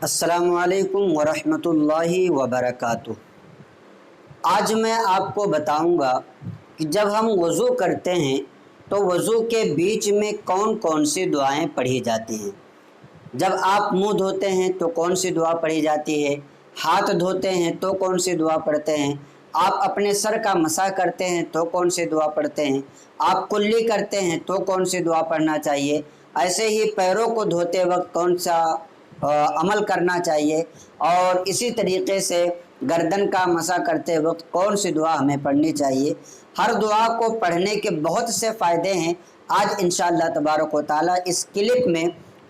السلام علیکم ورحمۃ اللہ وبرکاتہ۔ آج میں آپ کو بتاؤں گا کہ جب ہم وضو کرتے ہیں تو وضو کے بیچ میں کون کون سی دعائیں پڑھی جاتی ہیں۔ جب آپ منہ دھوتے ہیں تو کون سی دعا پڑھی جاتی ہے، ہاتھ دھوتے ہیں تو کون سی دعا پڑھتے ہیں، آپ اپنے سر کا مسح کرتے ہیں تو کون سی دعا پڑھتے ہیں، آپ کلی کرتے ہیں تو کون سی دعا پڑھنا چاہیے، ایسے ہی پیروں کو دھوتے وقت کون سا عمل کرنا چاہیے، اور اسی طریقے سے گردن کا مسح کرتے وقت کون سی دعا ہمیں پڑھنی چاہیے۔ ہر دعا کو پڑھنے کے بہت سے فائدے ہیں۔ آج انشاءاللہ تبارک و تعالی اس کلپ میں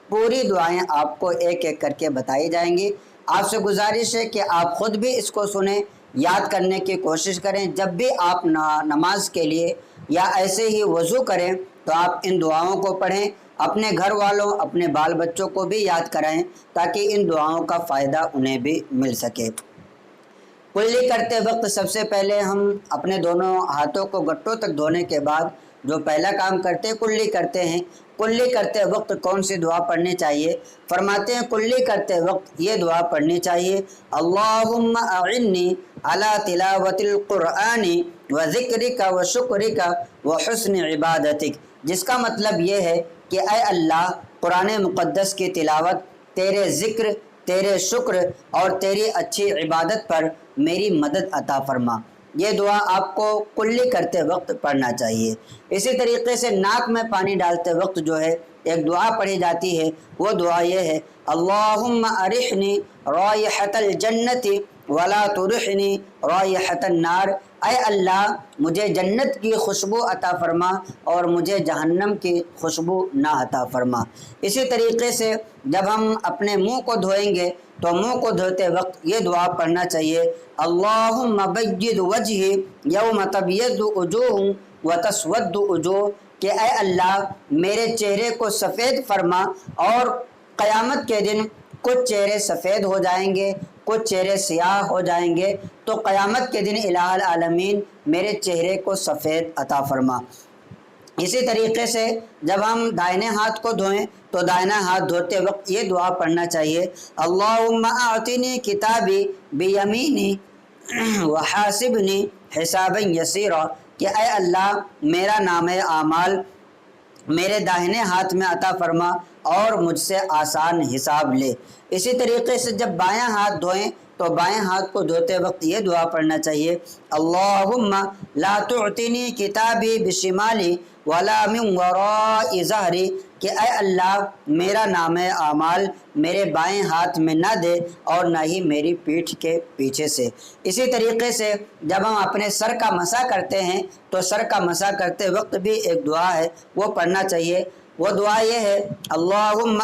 پوری دعائیں آپ کو ایک ایک کر کے بتائی جائیں گی۔ آپ سے گزارش ہے کہ آپ خود بھی اس کو سنیں، یاد کرنے کی کوشش کریں۔ جب بھی آپ نماز کے لیے یا ایسے ہی وضو کریں تو آپ ان دعاؤں کو پڑھیں، اپنے گھر والوں اپنے بال بچوں کو بھی یاد کرائیں تاکہ ان دعاؤں کا فائدہ انہیں بھی مل سکے۔ کلی کرتے وقت سب سے پہلے ہم اپنے دونوں ہاتھوں کو گٹوں تک دھونے کے بعد جو پہلا کام کرتے ہیں کلی کرتے ہیں۔ کلی کرتے وقت کون سی دعا پڑھنی چاہیے؟ فرماتے ہیں کلی کرتے وقت یہ دعا پڑھنی چاہیے، اللہم اعنی علی تلاوت القرآن وذکرک وشکرک وحسن عبادتک، جس کا مطلب یہ ہے کہ اے اللہ قرآن مقدس کی تلاوت، تیرے ذکر، تیرے شکر اور تیری اچھی عبادت پر میری مدد عطا فرما۔ یہ دعا آپ کو کلی کرتے وقت پڑھنا چاہیے۔ اسی طریقے سے ناک میں پانی ڈالتے وقت جو ہے ایک دعا پڑھی جاتی ہے، وہ دعا یہ ہے، اللہم ارحنی رائحۃ الجنت ولا ترحنی رائحۃ النار، اے اللہ مجھے جنت کی خوشبو عطا فرما اور مجھے جہنم کی خوشبو نہ عطا فرما۔ اسی طریقے سے جب ہم اپنے منہ کو دھوئیں گے تو منہ کو دھوتے وقت یہ دعا پڑھنا چاہیے، اللہم بید وجہی یوم تبیض وجوہ وتسود وجوہ، کہ اے اللہ میرے چہرے کو سفید فرما، اور قیامت کے دن کچھ چہرے سفید ہو جائیں گے، کچھ چہرے سیاہ ہو جائیں گے، تو قیامت کے دن الہ العالمین میرے چہرے کو سفید عطا فرما۔ اسی طریقے سے جب ہم دائنے ہاتھ کو دھوئیں تو دائنا ہاتھ دھوتے وقت یہ دعا پڑھنا چاہیے، اللہم اعطنی کتابی بیمینی وحاسبنی حسابا یسیرا، کہ اے اللہ میرا نام اعمال میرے داہنے ہاتھ میں عطا فرما اور مجھ سے آسان حساب لے۔ اسی طریقے سے جب بایاں ہاتھ دھوئیں تو بائیں ہاتھ کو دھوتے وقت یہ دعا پڑھنا چاہیے، اللہم لا تعطنی کتابی بشمالی ولا من وراء ظہری، کہ اے اللہ میرا نام اعمال میرے بائیں ہاتھ میں نہ دے اور نہ ہی میری پیٹھ کے پیچھے سے۔ اسی طریقے سے جب ہم اپنے سر کا مسح کرتے ہیں تو سر کا مسح کرتے وقت بھی ایک دعا ہے، وہ پڑھنا چاہیے۔ وہ دعا یہ ہے، اللہم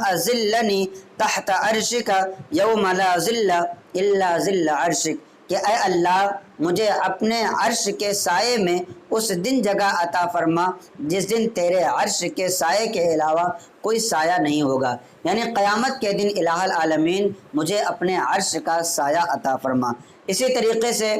اذلنی تحت عرشک یوم لا ظل الا ظل عرشک، کہ اے اللہ مجھے اپنے عرش کے سائے میں اس دن جگہ عطا فرما جس دن تیرے عرش کے سائے کے علاوہ کوئی سایہ نہیں ہوگا، یعنی قیامت کے دن الہ العالمین مجھے اپنے عرش کا سایہ عطا فرما۔ اسی طریقے سے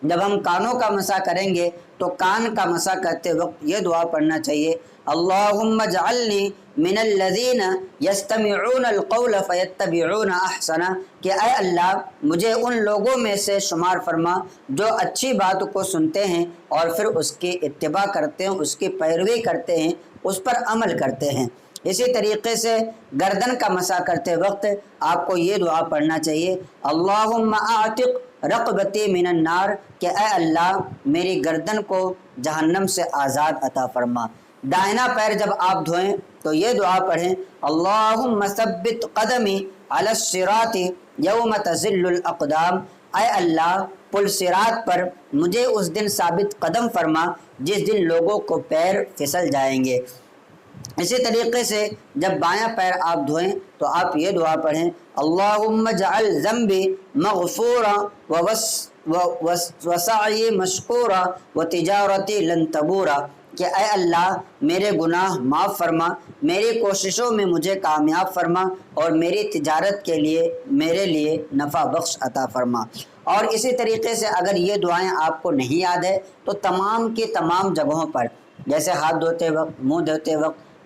جب ہم کانوں کا مسح کریں گے تو کان کا مسح کرتے وقت یہ دعا پڑھنا چاہیے، اللہم اجعلنی من الذین یستمعون القول فیتبعون احسنہ، کہ اے اللہ مجھے ان لوگوں میں سے شمار فرما جو اچھی بات کو سنتے ہیں اور پھر اس کی اتباع کرتے ہیں، اس کی پیروی کرتے ہیں، اس پر عمل کرتے ہیں۔ اسی طریقے سے گردن کا مسح کرتے وقت آپ کو یہ دعا پڑھنا چاہیے، اللہم اعتق رقبتی من النار، کہ اے اللہ میری گردن کو جہنم سے آزاد عطا فرما۔ دائنا پیر جب آپ دھوئیں تو یہ دعا پڑھیں، اللہم ثبت قدمی علی الصراط یوم تزل الاقدام، اے اللہ پل صراط پر مجھے اس دن ثابت قدم فرما جس دن لوگوں کو پیر پھسل جائیں گے۔ اسی طریقے سے جب بایاں پیر آپ دھوئیں تو آپ یہ دعا پڑھیں، اللہم اجعل ذنبی مغفورا وسعی مشکورا وتجارتی لن تبورا، کہ اے اللہ میرے گناہ معاف فرما، میری کوششوں میں مجھے کامیاب فرما اور میری تجارت کے لیے میرے لیے نفع بخش عطا فرما۔ اور اسی طریقے سے اگر یہ دعائیں آپ کو نہیں یاد ہے تو تمام کی تمام جگہوں پر، جیسے ہاتھ دھوتے وقت، منہ دھوتے وقت،